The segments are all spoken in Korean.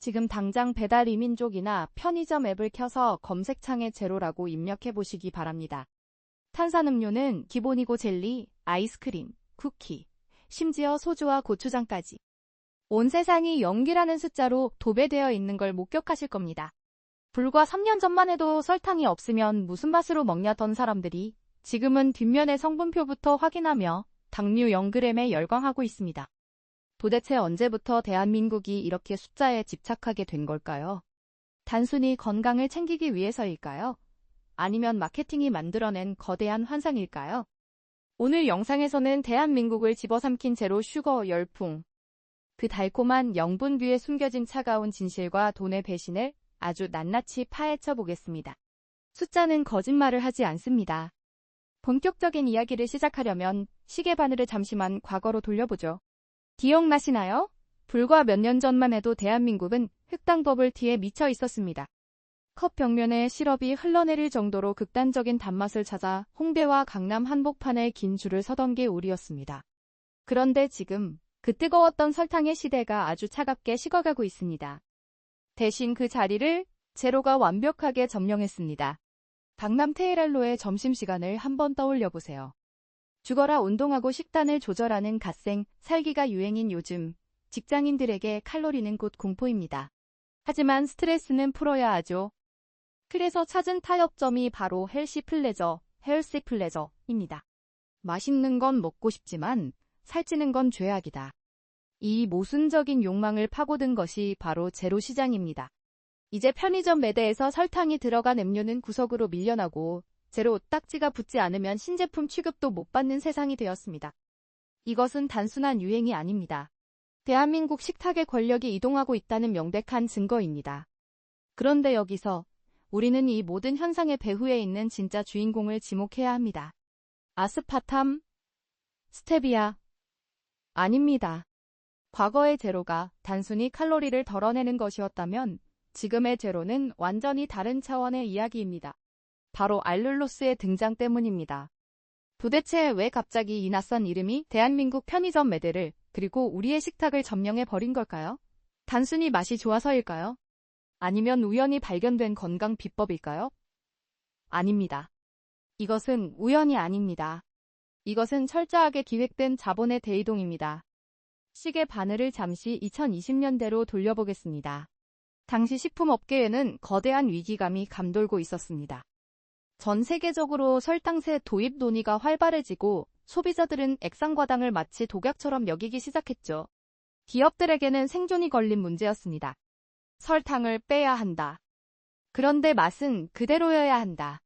지금 당장 배달 이민족이나 편의점 앱을 켜서 검색창에 제로라고 입력해 보시기 바랍니다. 탄산음료는 기본이고 젤리, 아이스크림, 쿠키, 심지어 소주와 고추장까지. 온 세상이 0이라는 숫자로 도배되어 있는 걸 목격하실 겁니다. 불과 3년 전만 해도 설탕이 없으면 무슨 맛으로 먹냐던 사람들이 지금은 뒷면의 성분표부터 확인하며 당류 0g에 열광하고 있습니다. 도대체 언제부터 대한민국이 이렇게 숫자에 집착하게 된 걸까요? 단순히 건강을 챙기기 위해서일까요? 아니면 마케팅이 만들어낸 거대한 환상일까요? 오늘 영상에서는 대한민국을 집어삼킨 제로 슈거 열풍, 그 달콤한 영분뷰에 숨겨진 차가운 진실과 돈의 배신을 아주 낱낱이 파헤쳐 보겠습니다. 숫자는 거짓말을 하지 않습니다. 본격적인 이야기를 시작하려면 시계 바늘을 잠시만 과거로 돌려보죠. 기억나시나요? 불과 몇 년 전만 해도 대한민국은 흑당 버블티에 미쳐 있었습니다. 컵 벽면에 시럽이 흘러내릴 정도로 극단적인 단맛을 찾아 홍대와 강남 한복판에 긴 줄을 서던 게 우리였습니다. 그런데 지금 그 뜨거웠던 설탕의 시대가 아주 차갑게 식어가고 있습니다. 대신 그 자리를 제로가 완벽하게 점령했습니다. 강남 테헤랄로의 점심시간을 한번 떠올려보세요. 죽어라 운동하고 식단을 조절하는 갓생 살기가 유행인 요즘, 직장인들에게 칼로리는 곧 공포입니다. 하지만 스트레스는 풀어야 하죠. 그래서 찾은 타협점이 바로 헬시 플레저, 헬시 플레저입니다. 맛있는 건 먹고 싶지만 살찌는 건 죄악이다. 이 모순적인 욕망을 파고든 것이 바로 제로 시장입니다. 이제 편의점 매대에서 설탕이 들어간 음료는 구석으로 밀려나고 제로 딱지가 붙지 않으면 신제품 취급도 못 받는 세상이 되었습니다. 이것은 단순한 유행이 아닙니다. 대한민국 식탁의 권력이 이동하고 있다는 명백한 증거입니다. 그런데 여기서 우리는 이 모든 현상의 배후에 있는 진짜 주인공을 지목해야 합니다. 아스파탐, 스테비아. 아닙니다. 과거의 제로가 단순히 칼로리를 덜어내는 것이었다면 지금의 제로는 완전히 다른 차원의 이야기입니다. 바로 알룰로스의 등장 때문입니다. 도대체 왜 갑자기 이 낯선 이름이 대한민국 편의점 매대를 그리고 우리의 식탁을 점령해버린 걸까요? 단순히 맛이 좋아서일까요? 아니면 우연히 발견된 건강 비법일까요? 아닙니다. 이것은 우연이 아닙니다. 이것은 철저하게 기획된 자본의 대이동입니다. 시계 바늘을 잠시 2020년대로 돌려보겠습니다. 당시 식품업계에는 거대한 위기감이 감돌고 있었습니다. 전 세계적으로 설탕세 도입 논의가 활발해지고 소비자들은 액상과당을 마치 독약처럼 여기기 시작했죠. 기업들에게는 생존이 걸린 문제였습니다. 설탕을 빼야 한다. 그런데 맛은 그대로여야 한다.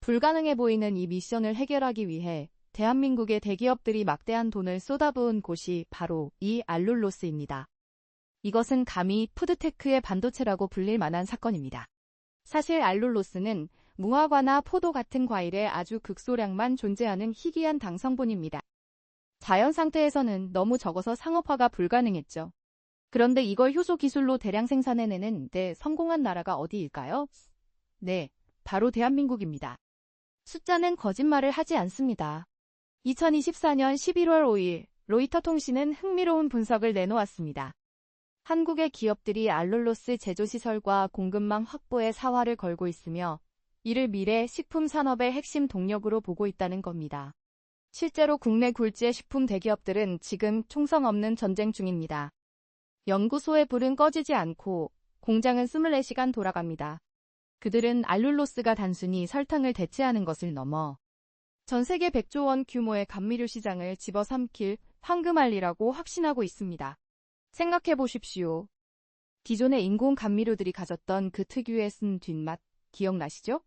불가능해 보이는 이 미션을 해결하기 위해 대한민국의 대기업들이 막대한 돈을 쏟아부은 곳이 바로 이 알룰로스입니다. 이것은 감히 푸드테크의 반도체라고 불릴 만한 사건입니다. 사실 알룰로스는 무화과나 포도 같은 과일에 아주 극소량만 존재하는 희귀한 당 성분입니다. 자연 상태에서는 너무 적어서 상업화가 불가능했죠. 그런데 이걸 효소 기술로 대량 생산해내는 데 성공한 나라가 어디일까요? 네, 바로 대한민국입니다. 숫자는 거짓말을 하지 않습니다. 2024년 11월 5일 로이터 통신은 흥미로운 분석을 내놓았습니다. 한국의 기업들이 알룰로스 제조시설과 공급망 확보에 사활을 걸고 있으며 이를 미래 식품 산업의 핵심 동력으로 보고 있다는 겁니다. 실제로 국내 굴지의 식품 대기업들은 지금 총성 없는 전쟁 중입니다. 연구소의 불은 꺼지지 않고 공장은 24시간 돌아갑니다. 그들은 알룰로스가 단순히 설탕을 대체하는 것을 넘어 전 세계 100조 원 규모의 감미료 시장을 집어삼킬 황금알이라고 확신하고 있습니다. 생각해 보십시오. 기존의 인공 감미료들이 가졌던 그 특유의 쓴 뒷맛 기억나시죠?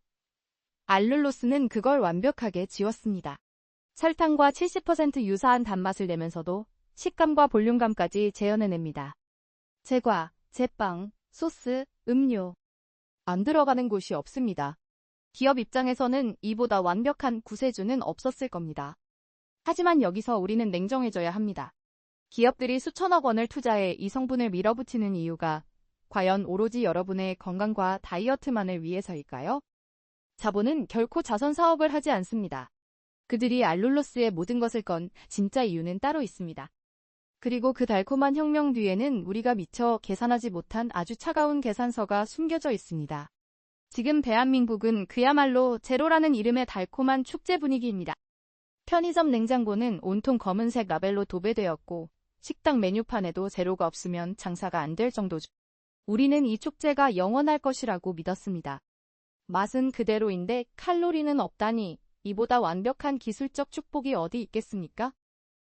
알룰로스는 그걸 완벽하게 지웠습니다. 설탕과 70% 유사한 단맛을 내면서도 식감과 볼륨감까지 재현해냅니다. 제과, 제빵, 소스, 음료. 안 들어가는 곳이 없습니다. 기업 입장에서는 이보다 완벽한 구세주는 없었을 겁니다. 하지만 여기서 우리는 냉정해져야 합니다. 기업들이 수천억 원을 투자해 이 성분을 밀어붙이는 이유가 과연 오로지 여러분의 건강과 다이어트만을 위해서일까요? 자본은 결코 자선 사업을 하지 않습니다. 그들이 알룰로스의 모든 것을 건 진짜 이유는 따로 있습니다. 그리고 그 달콤한 혁명 뒤에는 우리가 미처 계산하지 못한 아주 차가운 계산서가 숨겨져 있습니다. 지금 대한민국은 그야말로 제로라는 이름의 달콤한 축제 분위기입니다. 편의점 냉장고는 온통 검은색 라벨로 도배되었고 식당 메뉴판에도 제로가 없으면 장사가 안 될 정도죠. 우리는 이 축제가 영원할 것이라고 믿었습니다. 맛은 그대로인데 칼로리는 없다니 이보다 완벽한 기술적 축복이 어디 있겠습니까?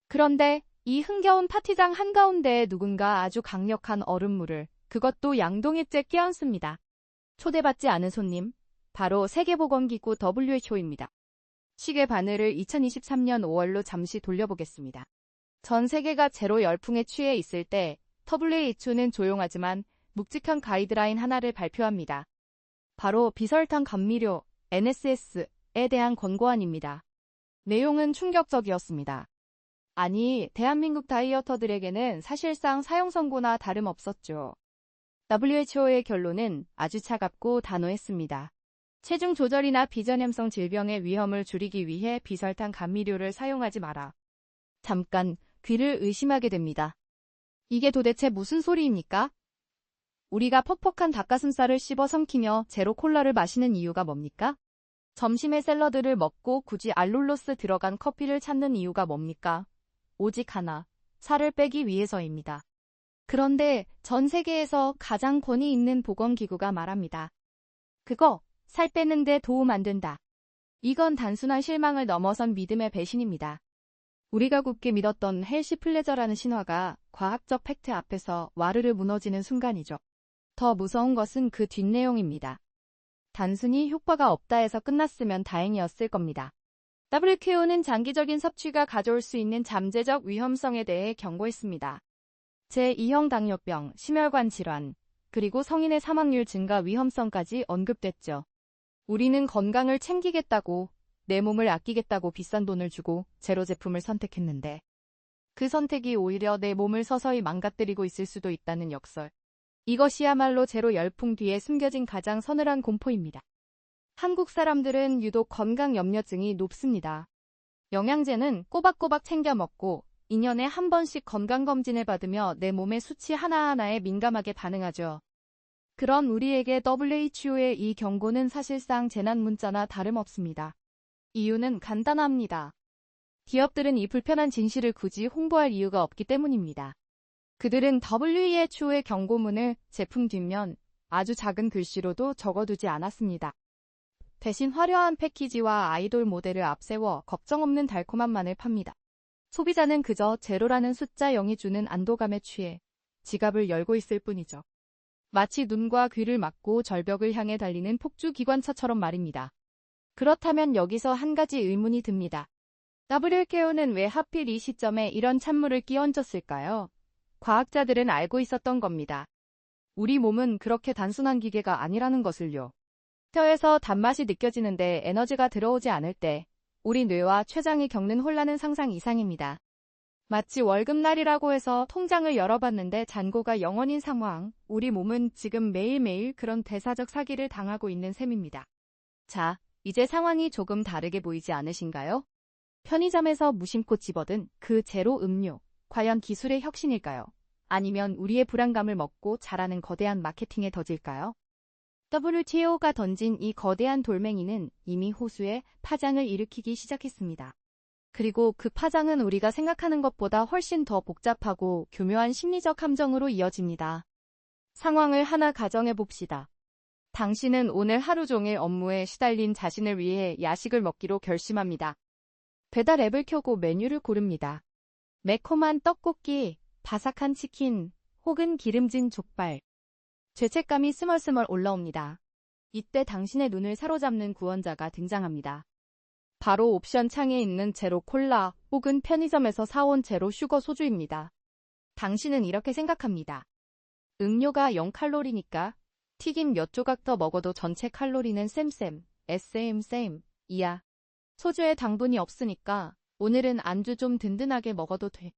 그런데 이 흥겨운 파티장 한가운데에 누군가 아주 강력한 얼음물을, 그것도 양동이째 끼얹습니다. 초대받지 않은 손님, 바로 세계보건기구 WHO입니다. 시계 바늘을 2023년 5월로 잠시 돌려보겠습니다. 전 세계가 제로 열풍에 취해 있을 때 WHO는 조용하지만 묵직한 가이드라인 하나를 발표합니다. 바로 비설탕 감미료 NSS에 대한 권고안입니다. 내용은 충격적이었습니다. 아니, 대한민국 다이어터들에게는 사실상 사용 선고나 다름없었죠. WHO의 결론은 아주 차갑고 단호했습니다. 체중 조절이나 비전염성 질병의 위험을 줄이기 위해 비설탕 감미료를 사용하지 마라. 잠깐 귀를 의심하게 됩니다. 이게 도대체 무슨 소리입니까? 우리가 퍽퍽한 닭가슴살을 씹어 삼키며 제로 콜라를 마시는 이유가 뭡니까? 점심에 샐러드를 먹고 굳이 알룰로스 들어간 커피를 찾는 이유가 뭡니까? 오직 하나, 살을 빼기 위해서입니다. 그런데 전 세계에서 가장 권위 있는 보건기구가 말합니다. 그거 살 빼는 데 도움 안 된다. 이건 단순한 실망을 넘어선 믿음의 배신입니다. 우리가 굳게 믿었던 헬시 플레저라는 신화가 과학적 팩트 앞에서 와르르 무너지는 순간이죠. 더 무서운 것은 그 뒷내용입니다. 단순히 효과가 없다 해서 끝났으면 다행이었을 겁니다. WHO는 장기적인 섭취가 가져올 수 있는 잠재적 위험성에 대해 경고했습니다. 제2형 당뇨병, 심혈관 질환, 그리고 성인의 사망률 증가 위험성까지 언급됐죠. 우리는 건강을 챙기겠다고, 내 몸을 아끼겠다고 비싼 돈을 주고 제로 제품을 선택했는데 그 선택이 오히려 내 몸을 서서히 망가뜨리고 있을 수도 있다는 역설. 이것이야말로 제로 열풍 뒤에 숨겨진 가장 서늘한 공포입니다. 한국 사람들은 유독 건강 염려증이 높습니다. 영양제는 꼬박꼬박 챙겨 먹고 2년에 한 번씩 건강검진을 받으며 내 몸의 수치 하나하나에 민감하게 반응하죠. 그런 우리에게 WHO의 이 경고는 사실상 재난 문자나 다름없습니다. 이유는 간단합니다. 기업들은 이 불편한 진실을 굳이 홍보할 이유가 없기 때문입니다. 그들은 WHO의 경고문을 제품 뒷면 아주 작은 글씨로도 적어두지 않았습니다. 대신 화려한 패키지와 아이돌 모델을 앞세워 걱정 없는 달콤함만을 팝니다. 소비자는 그저 제로라는 숫자 0이 주는 안도감에 취해 지갑을 열고 있을 뿐이죠. 마치 눈과 귀를 막고 절벽을 향해 달리는 폭주기관차처럼 말입니다. 그렇다면 여기서 한 가지 의문이 듭니다. WHO는 왜 하필 이 시점에 이런 찬물을 끼얹었을까요? 과학자들은 알고 있었던 겁니다. 우리 몸은 그렇게 단순한 기계가 아니라는 것을요. 혀에서 단맛이 느껴지는데 에너지가 들어오지 않을 때 우리 뇌와 췌장이 겪는 혼란은 상상 이상입니다. 마치 월급날이라고 해서 통장을 열어봤는데 잔고가 0원인 상황, 우리 몸은 지금 매일매일 그런 대사적 사기를 당하고 있는 셈입니다. 자, 이제 상황이 조금 다르게 보이지 않으신가요? 편의점에서 무심코 집어든 그 제로 음료, 과연 기술의 혁신일까요? 아니면 우리의 불안감을 먹고 자라는 거대한 마케팅의 덫일까요? WTO가 던진 이 거대한 돌멩이는 이미 호수에 파장을 일으키기 시작했습니다. 그리고 그 파장은 우리가 생각하는 것보다 훨씬 더 복잡하고 교묘한 심리적 함정으로 이어집니다. 상황을 하나 가정해 봅시다. 당신은 오늘 하루 종일 업무에 시달린 자신을 위해 야식을 먹기로 결심합니다. 배달 앱을 켜고 메뉴를 고릅니다. 매콤한 떡볶이, 바삭한 치킨, 혹은 기름진 족발. 죄책감이 스멀스멀 올라옵니다. 이때 당신의 눈을 사로잡는 구원자가 등장합니다. 바로 옵션 창에 있는 제로 콜라 혹은 편의점에서 사온 제로 슈거 소주입니다. 당신은 이렇게 생각합니다. 음료가 0칼로리니까 튀김 몇 조각 더 먹어도 전체 칼로리는 쌤쌤, 이야. 소주에 당분이 없으니까 오늘은 안주 좀 든든하게 먹어도 돼.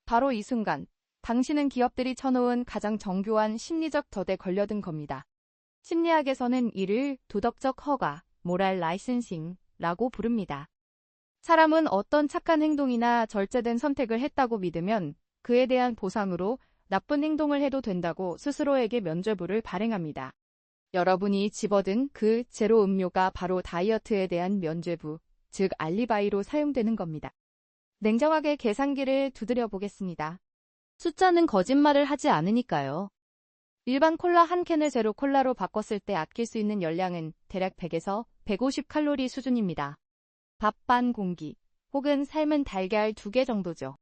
바로 이 순간 당신은 기업들이 쳐놓은 가장 정교한 심리적 덫에 걸려든 겁니다. 심리학에서는 이를 도덕적 허가, 모랄 라이센싱라고 부릅니다. 사람은 어떤 착한 행동이나 절제된 선택을 했다고 믿으면 그에 대한 보상으로 나쁜 행동을 해도 된다고 스스로에게 면죄부를 발행합니다. 여러분이 집어든 그 제로 음료가 바로 다이어트에 대한 면죄부, 즉 알리바이로 사용되는 겁니다. 냉정하게 계산기를 두드려 보겠습니다. 숫자는 거짓말을 하지 않으니까요. 일반 콜라 한 캔을 제로 콜라로 바꿨을 때 아낄 수 있는 열량은 대략 100에서 150 칼로리 수준입니다. 밥 반 공기 혹은 삶은 달걀 2개 정도죠.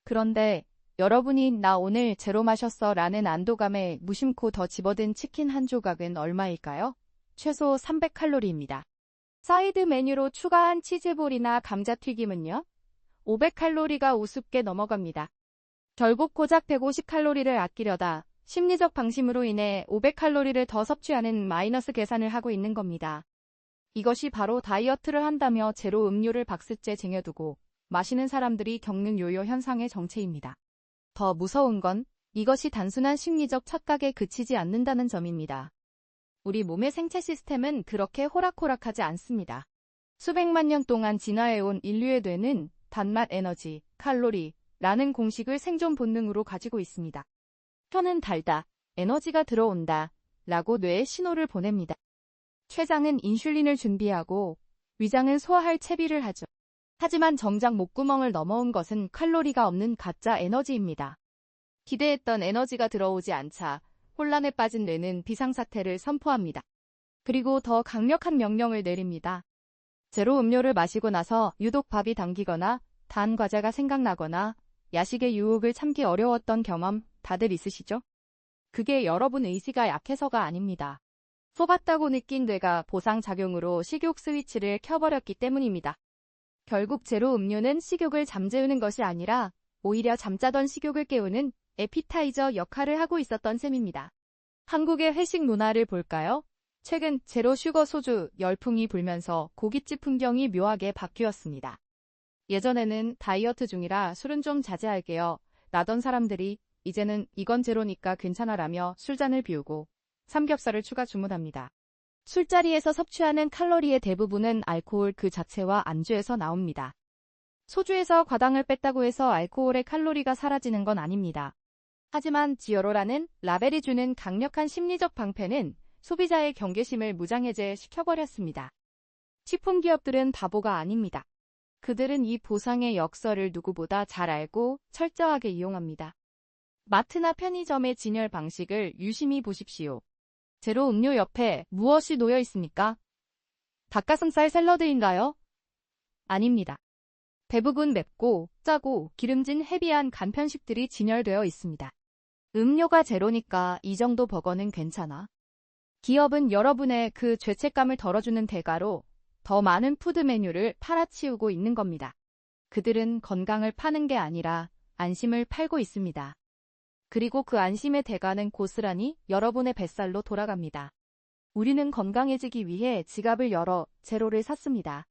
그런데 여러분이 나 오늘 제로 마셨어 라는 안도감에 무심코 더 집어든 치킨 한 조각은 얼마일까요? 최소 300칼로리입니다. 사이드 메뉴로 추가한 치즈볼이나 감자튀김은요? 500칼로리가 우습게 넘어갑니다. 결국 고작 150칼로리를 아끼려다 심리적 방심으로 인해 500칼로리를 더 섭취하는 마이너스 계산을 하고 있는 겁니다. 이것이 바로 다이어트를 한다며 제로 음료를 박스째 쟁여두고 마시는 사람들이 겪는 요요 현상의 정체입니다. 더 무서운 건 이것이 단순한 심리적 착각에 그치지 않는다는 점입니다. 우리 몸의 생체 시스템은 그렇게 호락호락하지 않습니다. 수백만 년 동안 진화해온 인류의 뇌는 단맛 에너지, 칼로리라는 공식을 생존 본능으로 가지고 있습니다. 혀는 달다, 에너지가 들어온다 라고 뇌에 신호를 보냅니다. 췌장은 인슐린을 준비하고 위장은 소화할 채비를 하죠. 하지만 정작 목구멍을 넘어온 것은 칼로리가 없는 가짜 에너지입니다. 기대했던 에너지가 들어오지 않자 혼란에 빠진 뇌는 비상사태를 선포합니다. 그리고 더 강력한 명령을 내립니다. 제로 음료를 마시고 나서 유독 밥이 당기거나 단 과자가 생각나거나 야식의 유혹을 참기 어려웠던 경험 다들 있으시죠? 그게 여러분 의지가 약해서가 아닙니다. 속았다고 느낀 뇌가 보상작용으로 식욕 스위치를 켜버렸기 때문입니다. 결국 제로 음료는 식욕을 잠재우는 것이 아니라 오히려 잠자던 식욕을 깨우는 에피타이저 역할을 하고 있었던 셈입니다. 한국의 회식 문화를 볼까요? 최근 제로 슈거 소주 열풍이 불면서 고깃집 풍경이 묘하게 바뀌었습니다. 예전에는 다이어트 중이라 술은 좀 자제할게요 라던 사람들이 이제는 이건 제로니까 괜찮아라며 술잔을 비우고 삼겹살을 추가 주문합니다. 술자리에서 섭취하는 칼로리의 대부분은 알코올 그 자체와 안주에서 나옵니다. 소주에서 과당을 뺐다고 해서 알코올의 칼로리가 사라지는 건 아닙니다. 하지만 지어로라는 라벨이 주는 강력한 심리적 방패는 소비자의 경계심을 무장해제시켜버렸습니다. 식품기업들은 바보가 아닙니다. 그들은 이 보상의 역설을 누구보다 잘 알고 철저하게 이용합니다. 마트나 편의점의 진열 방식을 유심히 보십시오. 제로 음료 옆에 무엇이 놓여 있습니까? 닭가슴살 샐러드인가요? 아닙니다. 대부분 맵고 짜고 기름진 헤비한 간편식들이 진열되어 있습니다. 음료가 제로니까 이 정도 버거는 괜찮아. 기업은 여러분의 그 죄책감을 덜어주는 대가로 더 많은 푸드 메뉴를 팔아치우고 있는 겁니다. 그들은 건강을 파는 게 아니라 안심을 팔고 있습니다. 그리고 그 안심의 대가는 고스란히 여러분의 뱃살로 돌아갑니다. 우리는 건강해지기 위해 지갑을 열어 제로를 샀습니다.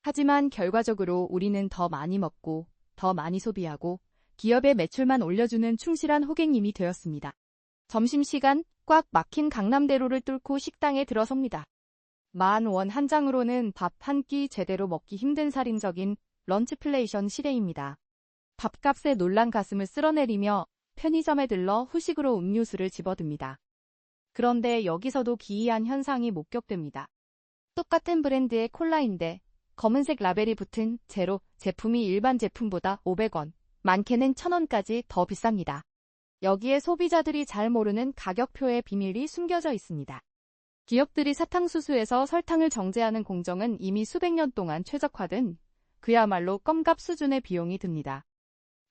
하지만 결과적으로 우리는 더 많이 먹고 더 많이 소비하고 기업의 매출만 올려주는 충실한 호객님이 되었습니다. 점심시간 꽉 막힌 강남대로를 뚫고 식당에 들어섭니다. 10,000원 한 장으로는 밥 한 끼 제대로 먹기 힘든 살인적인 런치플레이션 시대입니다. 밥값에 놀란 가슴을 쓸어내리며 편의점에 들러 후식으로 음료수를 집어듭니다. 그런데 여기서도 기이한 현상이 목격됩니다. 똑같은 브랜드의 콜라인데 검은색 라벨이 붙은 제로 제품이 일반 제품보다 500원, 많게는 1,000원까지 더 비쌉니다. 여기에 소비자들이 잘 모르는 가격표의 비밀이 숨겨져 있습니다. 기업들이 사탕수수에서 설탕을 정제하는 공정은 이미 수백 년 동안 최적화된 그야말로 껌값 수준의 비용이 듭니다.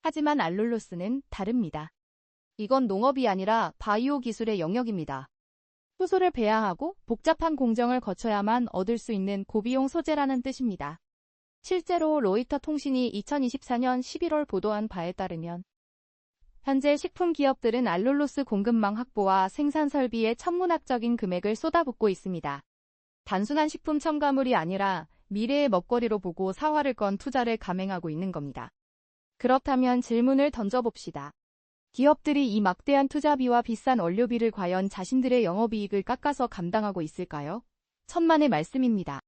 하지만 알룰로스는 다릅니다. 이건 농업이 아니라 바이오 기술의 영역입니다. 효소를 배양하고 복잡한 공정을 거쳐야만 얻을 수 있는 고비용 소재라는 뜻입니다. 실제로 로이터 통신이 2024년 11월 보도한 바에 따르면 현재 식품 기업들은 알룰로스 공급망 확보와 생산 설비에 천문학적인 금액을 쏟아붓고 있습니다. 단순한 식품 첨가물이 아니라 미래의 먹거리로 보고 사활을 건 투자를 감행하고 있는 겁니다. 그렇다면 질문을 던져봅시다. 기업들이 이 막대한 투자비와 비싼 원료비를 과연 자신들의 영업이익을 깎아서 감당하고 있을까요? 천만의 말씀입니다.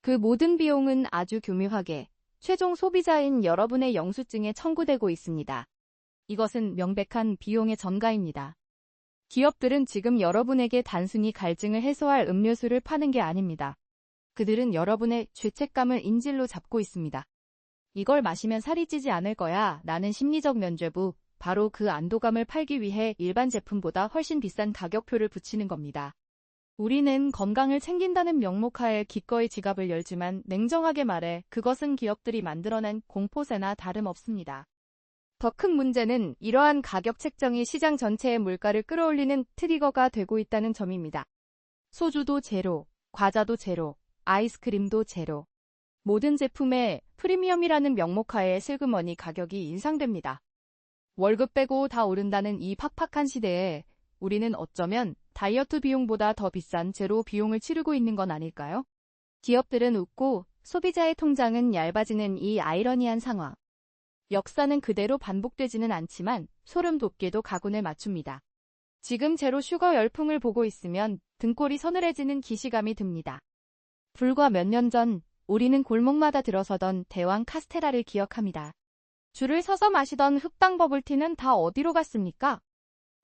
그 모든 비용은 아주 교묘하게 최종 소비자인 여러분의 영수증에 청구되고 있습니다. 이것은 명백한 비용의 전가입니다. 기업들은 지금 여러분에게 단순히 갈증을 해소할 음료수를 파는 게 아닙니다. 그들은 여러분의 죄책감을 인질로 잡고 있습니다. 이걸 마시면 살이 찌지 않을 거야 라는 심리적 면죄부, 바로 그 안도감을 팔기 위해 일반 제품보다 훨씬 비싼 가격표를 붙이는 겁니다. 우리는 건강을 챙긴다는 명목하에 기꺼이 지갑을 열지만 냉정하게 말해 그것은 기업들이 만들어낸 공포세나 다름없습니다. 더 큰 문제는 이러한 가격 책정이 시장 전체의 물가를 끌어올리는 트리거가 되고 있다는 점입니다. 소주도 제로, 과자도 제로, 아이스크림도 제로. 모든 제품에 프리미엄이라는 명목하에 슬그머니 가격이 인상됩니다. 월급 빼고 다 오른다는 이 팍팍한 시대에 우리는 어쩌면 다이어트 비용보다 더 비싼 제로 비용을 치르고 있는 건 아닐까요? 기업들은 웃고 소비자의 통장은 얇아지는 이 아이러니한 상황. 역사는 그대로 반복되지는 않지만 소름 돋게도 가군을 맞춥니다. 지금 제로 슈거 열풍을 보고 있으면 등골이 서늘해지는 기시감이 듭니다. 불과 몇 년 전 우리는 골목마다 들어서던 대왕 카스테라를 기억합니다. 줄을 서서 마시던 흑당 버블티는 다 어디로 갔습니까?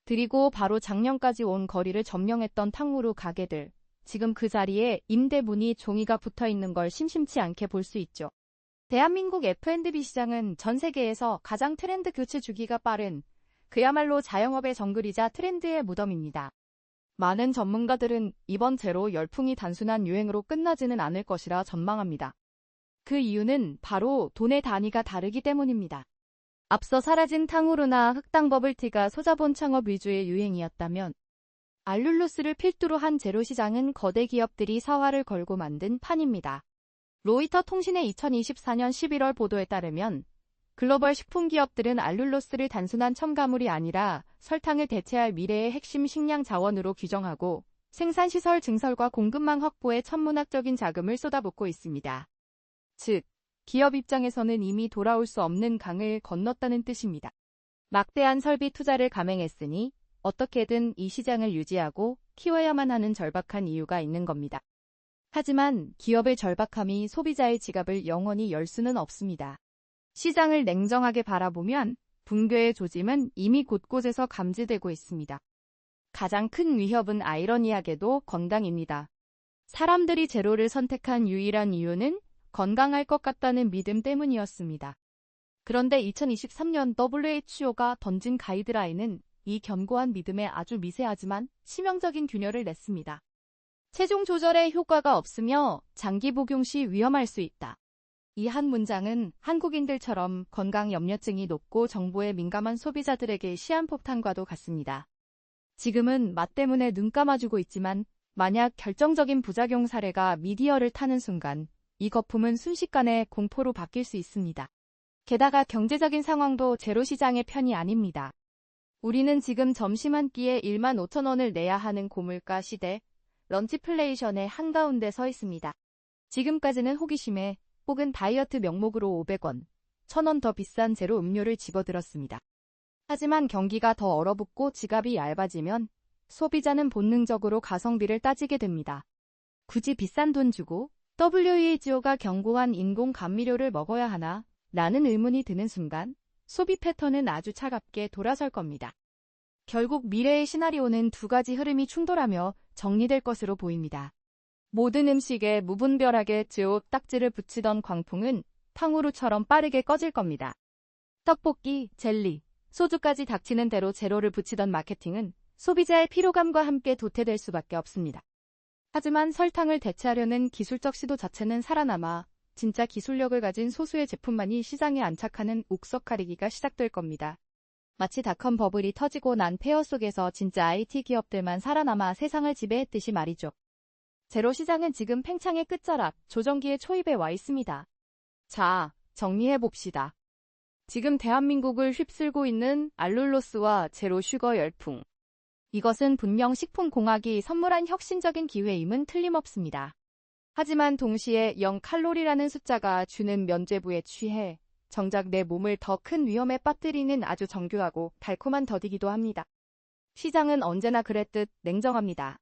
그리고 바로 작년까지 온 거리를 점령했던 탕후루 가게들. 지금 그 자리에 임대문이 종이가 붙어있는 걸 심심치 않게 볼 수 있죠. 대한민국 F&B 시장은 전 세계에서 가장 트렌드 교체 주기가 빠른 그야말로 자영업의 정글이자 트렌드의 무덤입니다. 많은 전문가들은 이번 제로 열풍이 단순한 유행으로 끝나지는 않을 것이라 전망합니다. 그 이유는 바로 돈의 단위가 다르기 때문입니다. 앞서 사라진 탕후루나 흑당 버블티가 소자본 창업 위주의 유행이었다면 알룰로스를 필두로 한 제로 시장은 거대 기업들이 사활을 걸고 만든 판입니다. 로이터 통신의 2024년 11월 보도에 따르면 글로벌 식품 기업들은 알룰로스를 단순한 첨가물이 아니라 설탕을 대체할 미래의 핵심 식량 자원으로 규정하고 생산시설 증설과 공급망 확보에 천문학적인 자금을 쏟아붓고 있습니다. 즉, 기업 입장에서는 이미 돌아올 수 없는 강을 건넜다는 뜻입니다. 막대한 설비 투자를 감행했으니 어떻게든 이 시장을 유지하고 키워야만 하는 절박한 이유가 있는 겁니다. 하지만 기업의 절박함이 소비자의 지갑을 영원히 열 수는 없습니다. 시장을 냉정하게 바라보면 붕괴의 조짐은 이미 곳곳에서 감지되고 있습니다. 가장 큰 위협은 아이러니하게도 건강입니다. 사람들이 제로를 선택한 유일한 이유는 건강할 것 같다는 믿음 때문이었습니다. 그런데 2023년 WHO가 던진 가이드라인은 이 견고한 믿음에 아주 미세하지만 치명적인 균열을 냈습니다. 체중 조절에 효과가 없으며 장기 복용 시 위험할 수 있다. 이 한 문장은 한국인들처럼 건강 염려증이 높고 정보에 민감한 소비자들에게 시한폭탄과도 같습니다. 지금은 맛 때문에 눈 감아주고 있지만 만약 결정적인 부작용 사례가 미디어를 타는 순간 이 거품은 순식간에 공포로 바뀔 수 있습니다. 게다가 경제적인 상황도 제로 시장의 편이 아닙니다. 우리는 지금 점심 한 끼에 15,000원을 내야 하는 고물가 시대, 런치플레이션의 한가운데 서 있습니다. 지금까지는 호기심에 혹은 다이어트 명목으로 500원, 1,000원 더 비싼 제로 음료를 집어들었습니다. 하지만 경기가 더 얼어붙고 지갑이 얇아지면 소비자는 본능적으로 가성비를 따지게 됩니다. 굳이 비싼 돈 주고 WHO가 경고한 인공 감미료를 먹어야 하나? 라는 의문이 드는 순간 소비 패턴은 아주 차갑게 돌아설 겁니다. 결국 미래의 시나리오는 두 가지 흐름이 충돌하며 정리될 것으로 보입니다. 모든 음식에 무분별하게 제로 딱지를 붙이던 광풍은 탕후루처럼 빠르게 꺼질 겁니다. 떡볶이, 젤리, 소주까지 닥치는 대로 제로를 붙이던 마케팅은 소비자의 피로감과 함께 도태될 수밖에 없습니다. 하지만 설탕을 대체하려는 기술적 시도 자체는 살아남아 진짜 기술력을 가진 소수의 제품만이 시장에 안착하는 옥석 가리기가 시작될 겁니다. 마치 닷컴 버블이 터지고 난 폐허 속에서 진짜 IT 기업들만 살아남아 세상을 지배했듯이 말이죠. 제로 시장은 지금 팽창의 끝자락, 조정기의 초입에 와 있습니다. 자, 정리해봅시다. 지금 대한민국을 휩쓸고 있는 알룰로스와 제로 슈거 열풍. 이것은 분명 식품공학이 선물한 혁신적인 기회임은 틀림없습니다. 하지만 동시에 0칼로리라는 숫자가 주는 면죄부에 취해 정작 내 몸을 더 큰 위험에 빠뜨리는 아주 정교하고 달콤한 더디기도 합니다. 시장은 언제나 그랬듯 냉정합니다.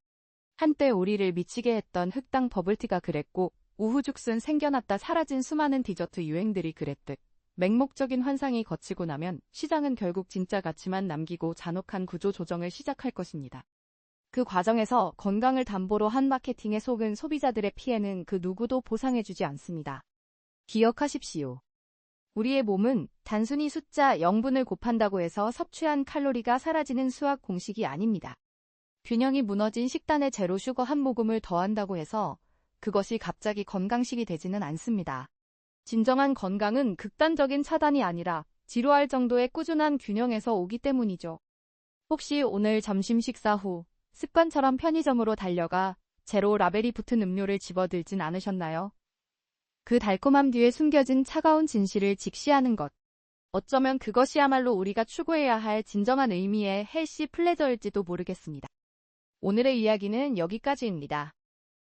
한때 우리를 미치게 했던 흑당 버블티가 그랬고 우후죽순 생겨났다 사라진 수많은 디저트 유행들이 그랬듯 맹목적인 환상이 거치고 나면 시장은 결국 진짜 가치만 남기고 잔혹한 구조 조정을 시작할 것입니다. 그 과정에서 건강을 담보로 한 마케팅에 속은 소비자들의 피해는 그 누구도 보상해주지 않습니다. 기억하십시오. 우리의 몸은 단순히 숫자 0분을 곱한다고 해서 섭취한 칼로리가 사라지는 수학 공식이 아닙니다. 균형이 무너진 식단에 제로 슈거 한 모금을 더한다고 해서 그것이 갑자기 건강식이 되지는 않습니다. 진정한 건강은 극단적인 차단이 아니라 지루할 정도의 꾸준한 균형에서 오기 때문이죠. 혹시 오늘 점심 식사 후 습관처럼 편의점으로 달려가 제로 라벨이 붙은 음료를 집어들진 않으셨나요? 그 달콤함 뒤에 숨겨진 차가운 진실을 직시하는 것. 어쩌면 그것이야말로 우리가 추구해야 할 진정한 의미의 헬시 플레저일지도 모르겠습니다. 오늘의 이야기는 여기까지입니다.